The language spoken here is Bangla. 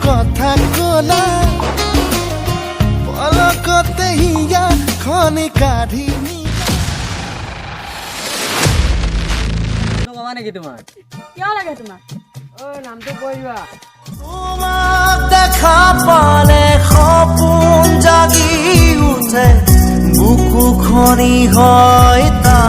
কথা কলা পলকতে হিয়া খনি কাঢ়ি মানে কি তোমার কিয় লাগে তোমাক নামটো কৈ যোৱা তোমাক দেখা পালে সপোন জাগি উঠে বুকু খনি হয় তা